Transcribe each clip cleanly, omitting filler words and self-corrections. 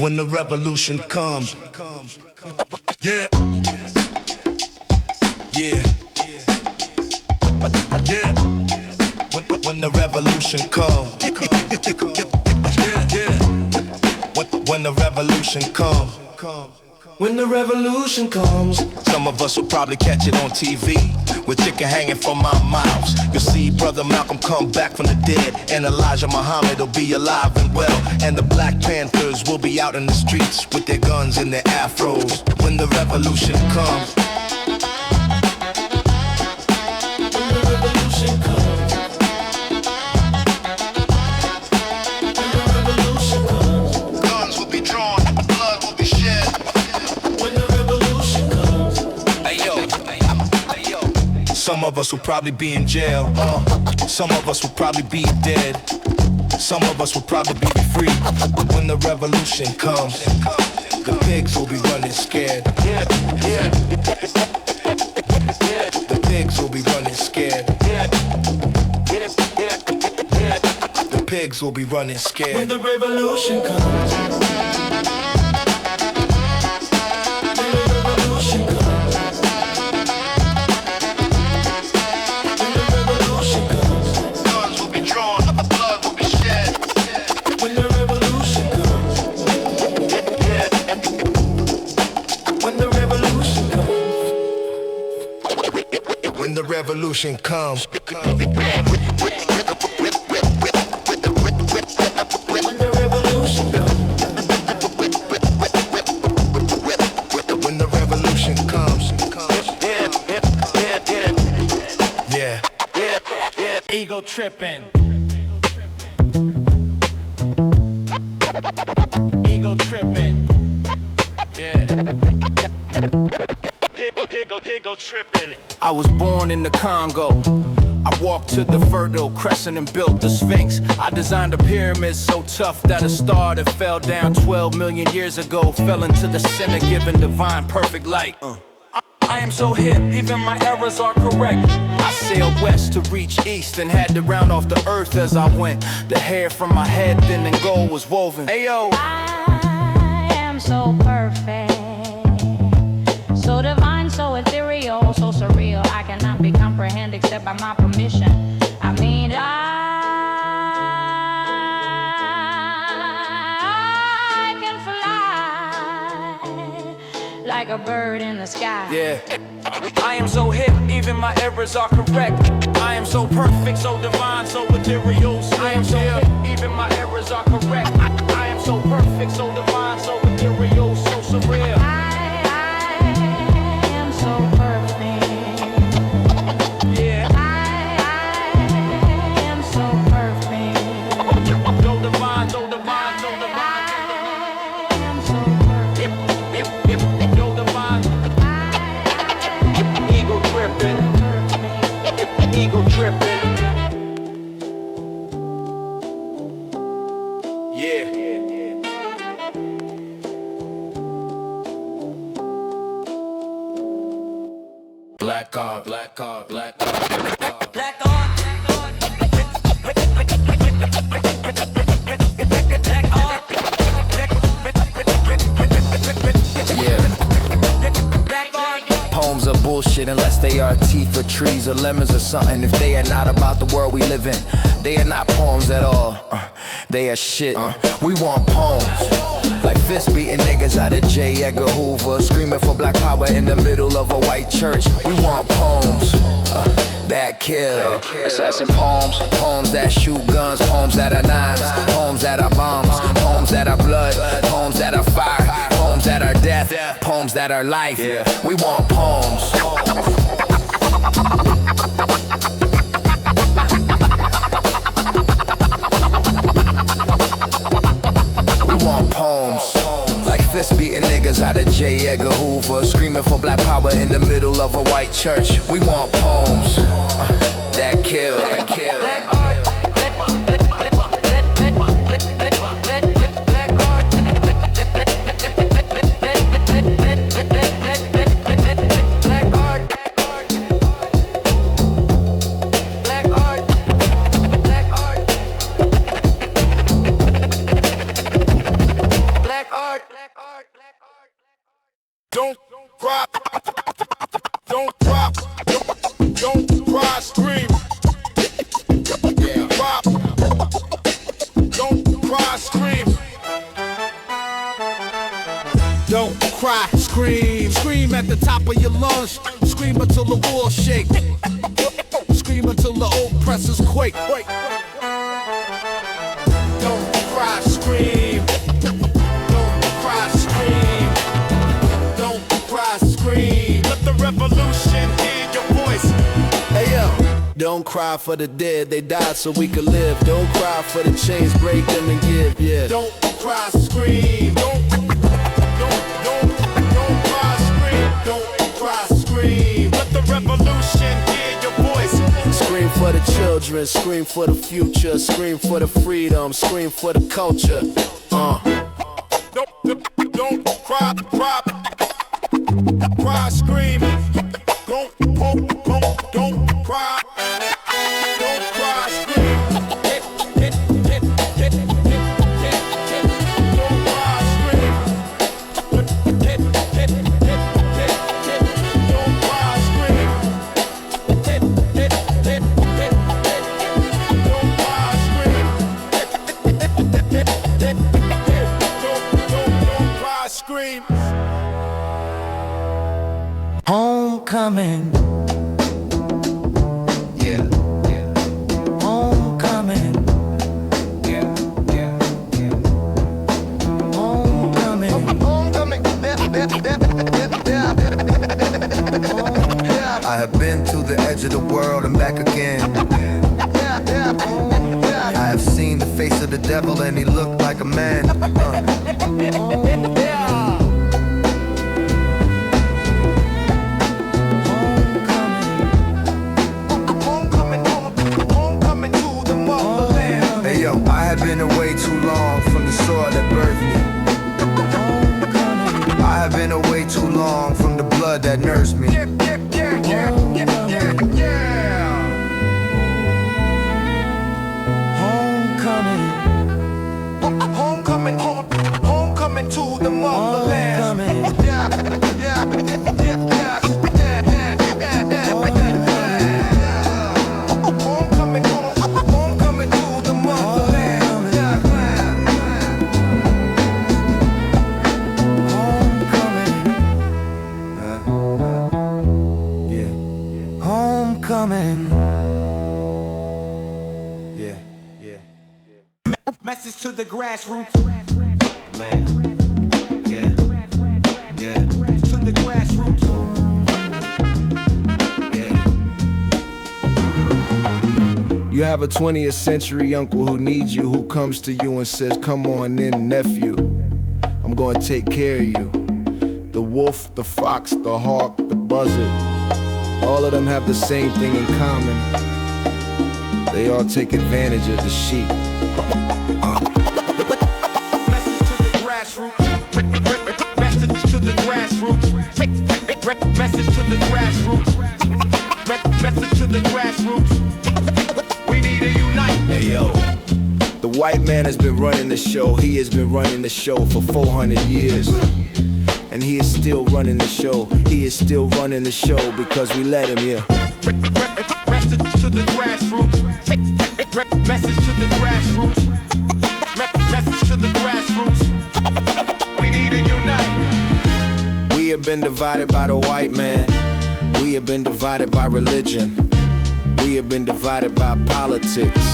When the revolution comes. Yeah. Yeah. Yeah. When the revolution comes. Yeah, yeah. When the revolution comes. When the revolution comes. Some of us will probably catch it on TV with chicken hanging from our mouths. You'll see Brother Malcolm come back from the dead, and Elijah Muhammad will be alive and well, and the Black Panthers will be out in the streets with their guns and their afros. When the revolution comes. When the revolution comes. When the revolution comes. Guns will be drawn, blood will be shed. When the revolution comes. Hey yo. Some of us will probably be in jail. Some of us will probably be dead. Some of us will probably be free. When the revolution comes, the pigs will be running scared. The pigs will be running scared. The pigs will be running scared. When the revolution comes. Revolution comes. When the revolution comes. When the revolution comes. Yeah. Ego trippin'. Ego trippin'. Yeah. Ego trippin'. I was born in the Congo. I walked to the Fertile Crescent and built the Sphinx. I designed a pyramid so tough that a star that fell down 12 million years ago fell into the center, giving divine perfect light. I am so hip, even my errors are correct. I sailed west to reach east and had to round off the earth as I went. The hair from my head thin and gold was woven. Ayo. I am so perfect, so divine, so ethereal, so surreal. I cannot be comprehended except by my permission. I mean, I can fly like a bird in the sky. Yeah. I am so hip, even my errors are correct. I am so perfect, so divine, so ethereal. I am so hip, even my errors are correct. I am so perfect, so divine, so ethereal, so surreal. Ego trippin'. Yeah. Black art, black art, black art, black art. Black art. Poems are bullshit unless they are teeth or trees or lemons or something. If they are not about the world we live in, they are not poems at all. They are shit. We want poems. Like fist beating niggas out of J. Edgar Hoover, screaming for black power in the middle of a white church. We want poems that kill. Assassin poems, poems that shoot guns, poems that are knives, poems that are bombs, poems that are blood, poems that are fire, poems that are death, poems that are life. We want poems. We want poems. Like fist beating niggas out of J. Edgar Hoover, screaming for black power in the middle of a white church. We want poems that kill. Black art. Don't cry, don't cry, don't cry, scream. Yeah, cry. Don't cry, scream. Don't cry, scream. Scream at the top of your lungs. Scream until the walls shake. Scream until the oppressors quake. Don't cry, scream. Don't cry, scream. Don't cry, scream. Let the revolution hear your voice. Hey yo, don't cry for the dead, they died so we could live. Don't cry for the chains, break them and give, yeah. Don't cry, scream. Don't cry, scream. Don't cry, scream. Let the revolution hear your voice. Scream for the children, scream for the future, scream for the freedom, scream for the culture. Don't cry, cry, scream. Don't cry. Don't cry, scream. Don't cry, scream. Don't cry, scream. Don't cry, scream. Homecoming. Yeah, yeah. Homecoming. Yeah, yeah, yeah. Homecoming. Homecoming. I have been to the edge of the world and back again. I have seen the face of the devil and he looked like a man. I have been away too long from the soil that birthed me. I have been away too long from the blood that nursed me. Homecoming. Homecoming, homecoming to the motherland. Message to the grassroots. Man, yeah, yeah. To the grassroots. Yeah. You have a 20th century uncle who needs you, who comes to you and says, come on in, nephew. I'm gonna take care of you. The wolf, the fox, the hawk, the buzzard, all of them have the same thing in common. They all take advantage of the sheep. Message to the grassroots. Message to the grassroots. Message to the grassroots. Message to the grassroots. We need to unite. Hey yo, the white man has been running the show. He has been running the show for 400 years. And he is still running the show. He is still running the show because we let him, yeah. Message to the grassroots. Message to the grassroots. Message to the grassroots. We need to unite. We have been divided by the white man. We have been divided by religion. We have been divided by politics.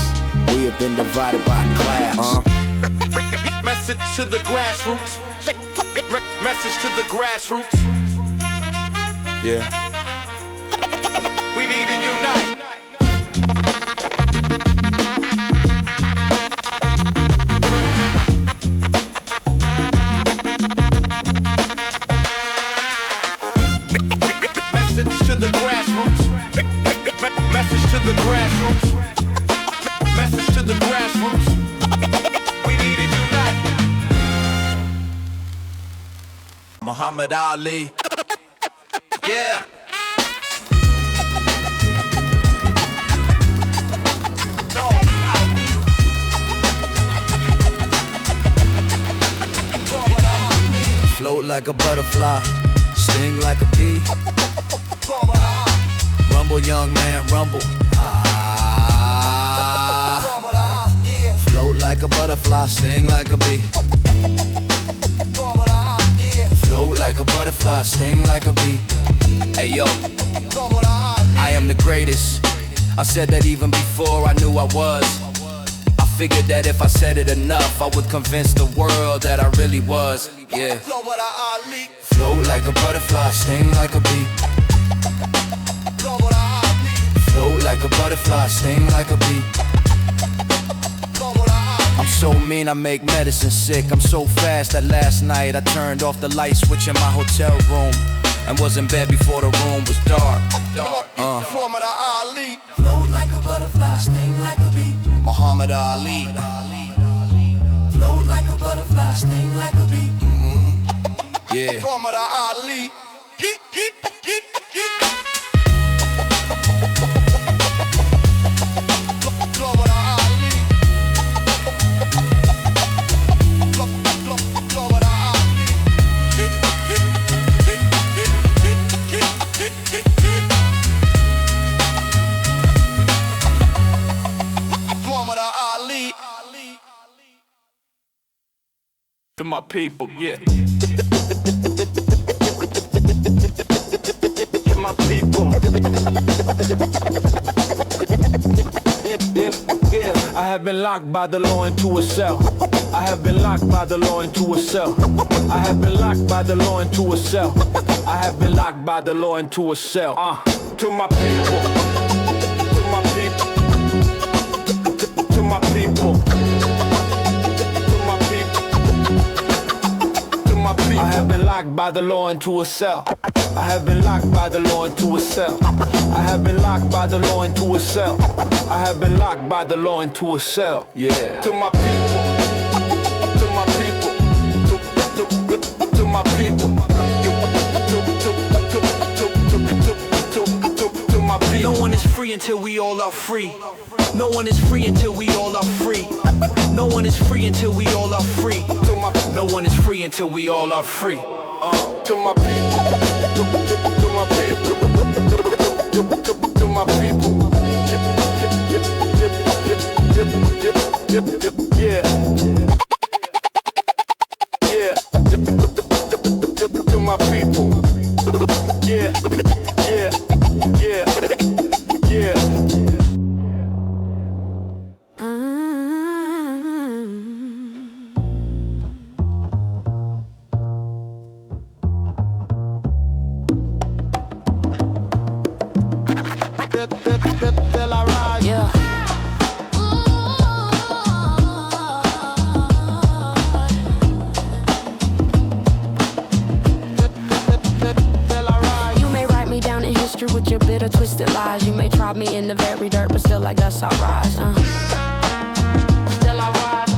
We have been divided by class. Message to the grassroots. Message to the grassroots. Yeah. We need to unite. Message to the grassroots. Message to the grassroots. Message to the grassroots. We need to unite. Muhammad Ali. Yeah. Float like a butterfly, sting like a bee. Rumble, young man, rumble. Float like a butterfly, sting like a bee. Float like a butterfly, sting like a bee. Hey yo, I am the greatest. I said that even before I knew I was. I figured that if I said it enough, I would convince the world that I really was. Yeah. Float like a butterfly, sting like a bee. Float like a butterfly, sting like a bee. I'm so mean I make medicine sick. I'm so fast that last night I turned off the light switch in my hotel room and was in bed before the room was dark. Float like a butterfly, sting like a bee. Muhammad Ali. Float like a butterfly, sting like a bee. Yeah. Muhammad Ali. To my people, yeah. To my people. I have been locked by the law into a cell. I have been locked by the law into a cell. I have been locked by the law into a cell. I have been locked by the law into a cell. To my people. To my people. To my people. I have been locked by the law into a cell. I have been locked by the law into a cell. I have been locked by the law into a cell. I have been locked by the law into a cell. Yeah. To my people. To my people. To my people. To my people. No one is free until we all are free. No one is free until we all are free. No one is free until we all are free. No one is free until we all are free. To my people. To my people. To my people. Yeah. Yeah. To my people. Yeah. Yeah. Yeah. Yeah. With your bitter, twisted lies, you may try me in the very dirt, but still like dust I rise. Still I rise.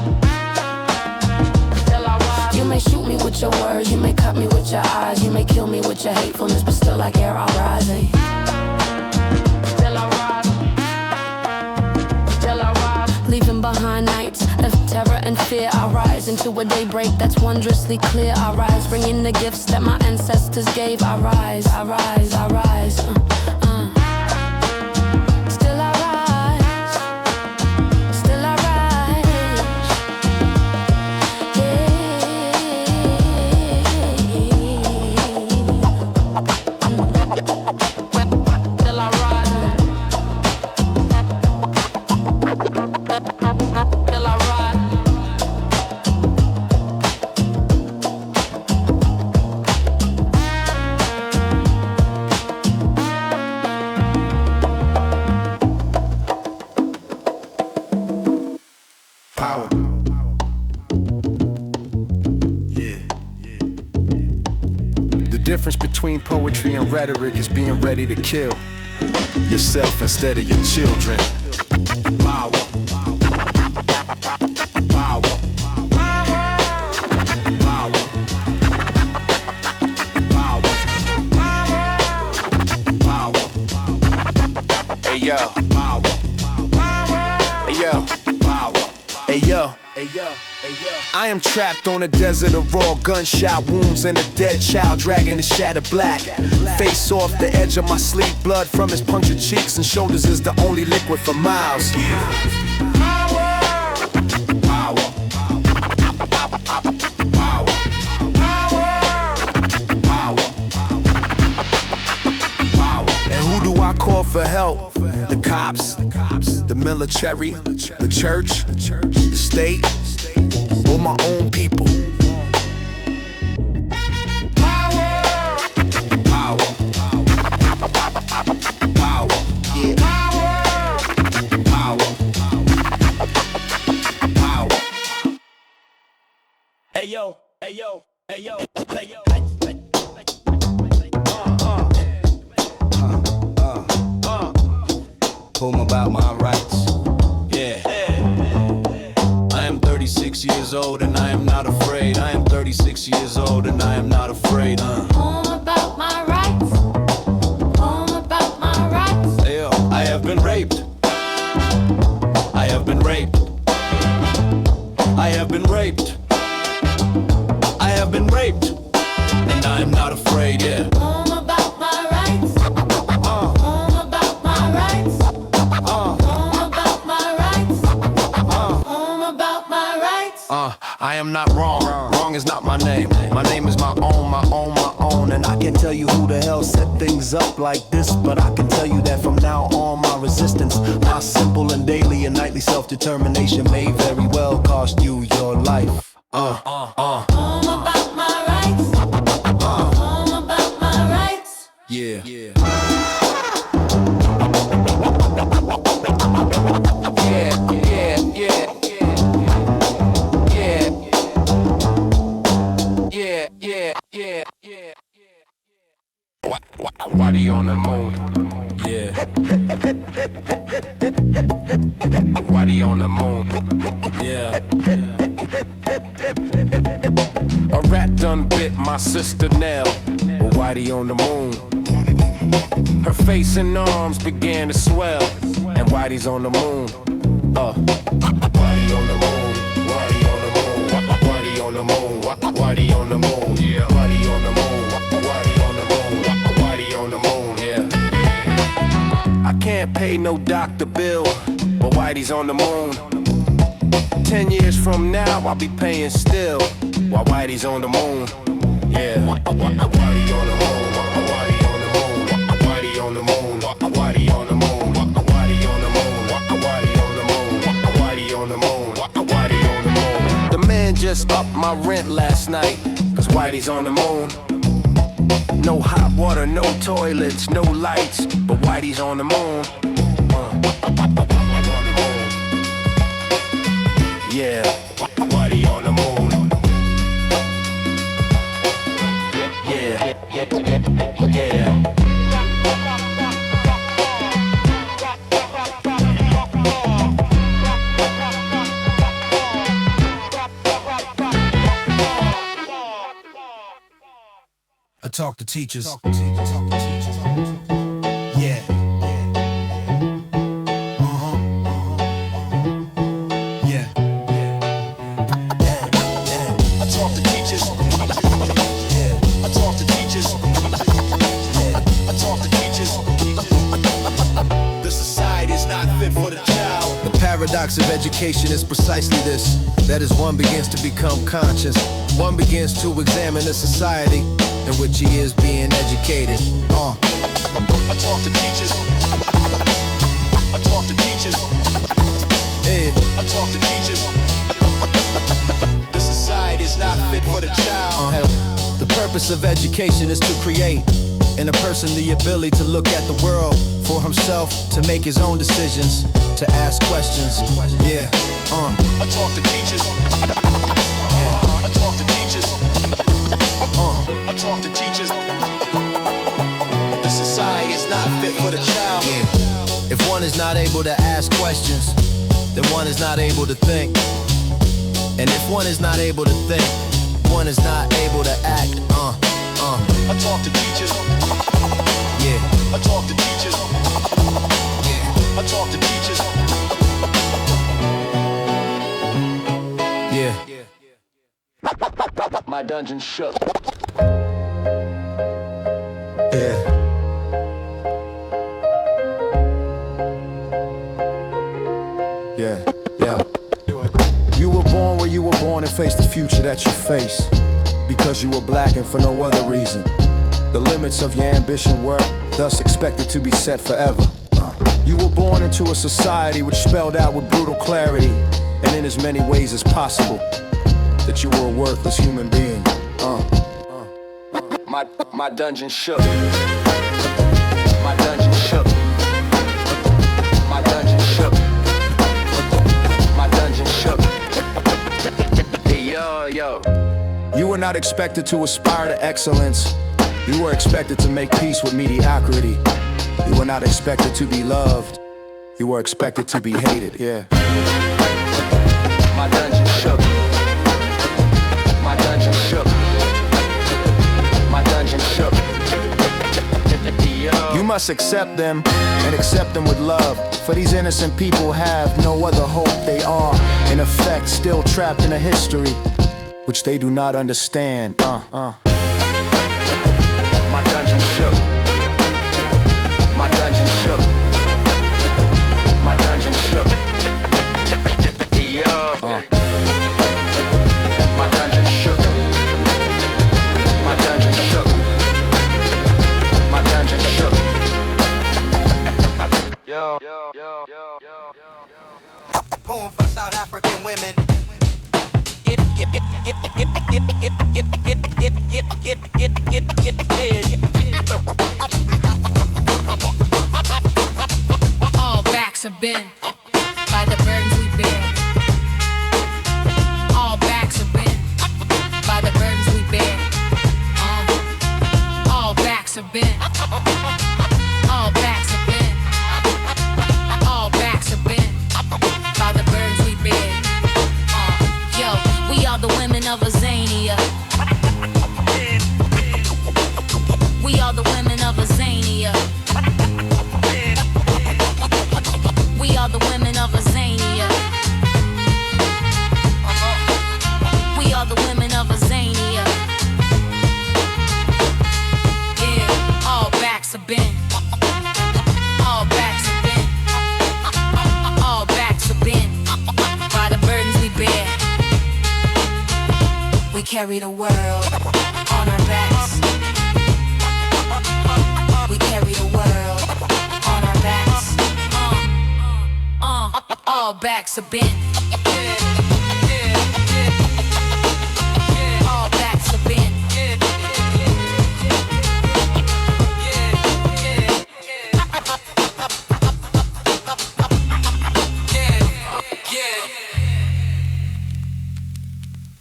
Still I rise. You may shoot me with your words, you may cut me with your eyes, you may kill me with your hatefulness, but still like air I rise. Still I rise. Still I rise. Leaving behind nights of terror and fear, I rise into a daybreak that's wondrously clear. I rise, bringing the gifts that my ancestors gave. I rise, I rise, I rise. Still I rise. Still I rise. Still I rise. Still I rise. Power. Yeah. The difference between poetry and rhetoric is being ready to kill yourself instead of your children. Power. Power. Power. Power. Hey yo. Power. Hey yo. Power. Hey yo. Hey I am trapped on a desert of raw gunshot wounds and a dead child dragging the shadow black. Face off the edge of my sleep, blood from his punctured cheeks and shoulders is the only liquid for miles. And who do I call for help? The cops, the military, the church, the state, or my own people. Hey yo, hey yo, hey yo, hey yo. Home about my rights. Yeah. I am 36 years old and I am not afraid. I am 36 years old and I am not afraid. Home about my rights. Home about my rights. Hey yo, I have been raped. I have been raped. I have been raped. I have been raped. And I am not afraid, yeah. Home about my rights. Home about my rights. Home about my rights. Home about my rights. I am not wrong. Wrong is not my name. My name is my own, my own, my own. And I can't tell you who the hell set things up like this, but I can tell you that from now on my resistance, my simple and daily and nightly self-determination may very well cost you your life. Home about my rights. Home about my rights. Yeah. Yeah, Whitey on the moon. Yeah. Whitey on the moon. Yeah. A rat done bit my sister Nell. Whitey on the moon. Her face and arms began to swell, and Whitey's on the moon. Whitey on the moon. Whitey on the moon. Whitey on the moon. Whitey on the moon. Yeah. Whitey on the moon. Whitey on the moon. Whitey on the moon. Yeah. I can't pay no doctor bill, but Whitey's on the moon. 10 years from now, I'll be paying still, while Whitey's on the moon. Yeah. Whitey on the moon. Whitey on the moon. Whitey on the moon. Whitey on the moon. Whitey on the moon. Whitey on the moon. Whitey on the moon. Whitey on the moon. Whitey on the moon. The man just upped my rent last night, cause Whitey's on the moon. No hot water, no toilets, no lights, but Whitey's on the moon. Yeah, Whitey on the moon. Yeah, yeah. I talk to teachers. Yeah. Paradox of education is precisely this. That is, one begins to become conscious. One begins to examine the society in which he is being educated. I talk to teachers. I talk to teachers. I talk to teachers. The society is not fit for the child. The purpose of education is to create in a person the ability to look at the world for himself, to make his own decisions, to ask questions. Yeah. I talk to teachers. I talk to teachers. I talk to teachers. The society is not fit for the child. Yeah. If one is not able to ask questions, then one is not able to think. And if one is not able to think, one is not able to act. I talk to teachers. Yeah. I talk to teachers. Yeah. I talk to teachers. my dungeon shook. Yeah. You were born where you were born and faced the future that you face, because you were black and for no other reason. The limits of your ambition were thus expected to be set forever. You were born into a society which spelled out with brutal clarity, and in as many ways as possible, that you were a worthless human being. My dungeon shook. My dungeon shook. My dungeon shook. My dungeon shook. Yo. You were not expected to aspire to excellence. You were expected to make peace with mediocrity. You were not expected to be loved. You were expected to be hated, yeah. My dungeon shook. My dungeon shook. My dungeon shook. You must accept them and accept them with love. For these innocent people have no other hope. They are, in effect, still trapped in a history which they do not understand. My dungeon shook. My dungeon shook. My dungeon shook. My dungeon shook. My dungeon shook. My dungeon shook. Yo. Poem for South African women. All backs are bent by the burdens we bear. All backs are bent by the burdens we bear. All backs are bent. All backs are bent. All backs are bent by the burdens we bear. Yo, we are the women of Azania. We are the women of Azania. We are the women of Azania. We are the women of Azania. Yeah, all backs are bent. All backs are bent. All backs are bent by the burdens we bear. We carry the world on our backs. We carry the world on our backs. All backs are bent. All backs are bent.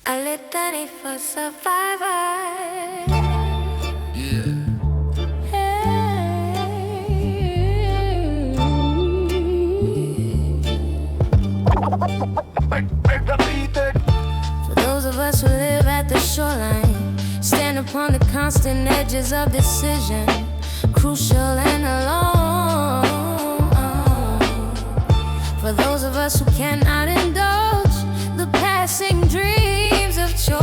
A litany for survivors. For those of us who live at the shoreline, stand upon the constant edges of decision, crucial and alone. For those of us who cannot indulge the passing dreams of choice.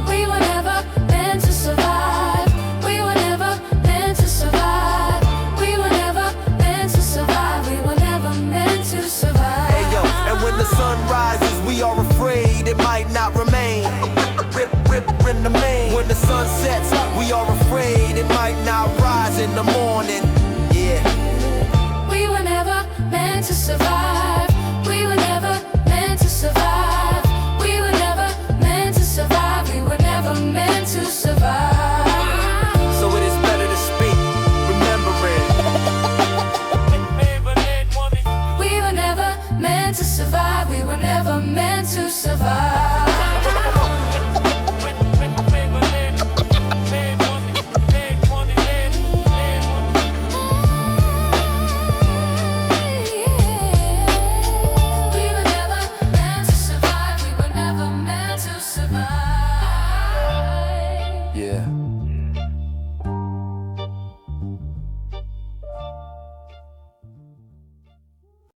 We were never meant to survive. We were never meant to survive. We were never meant to survive. We were never meant to survive. Hey yo, and when the sun rises, we are afraid it might not remain. Rip in the main. When the sun sets, we are afraid it might not rise in the morning. Yeah. We were never meant to survive. We were never meant to survive. We were never meant to survive. We were never meant to survive. So it is better to speak, remembering. We were never meant to survive. We were never meant to survive.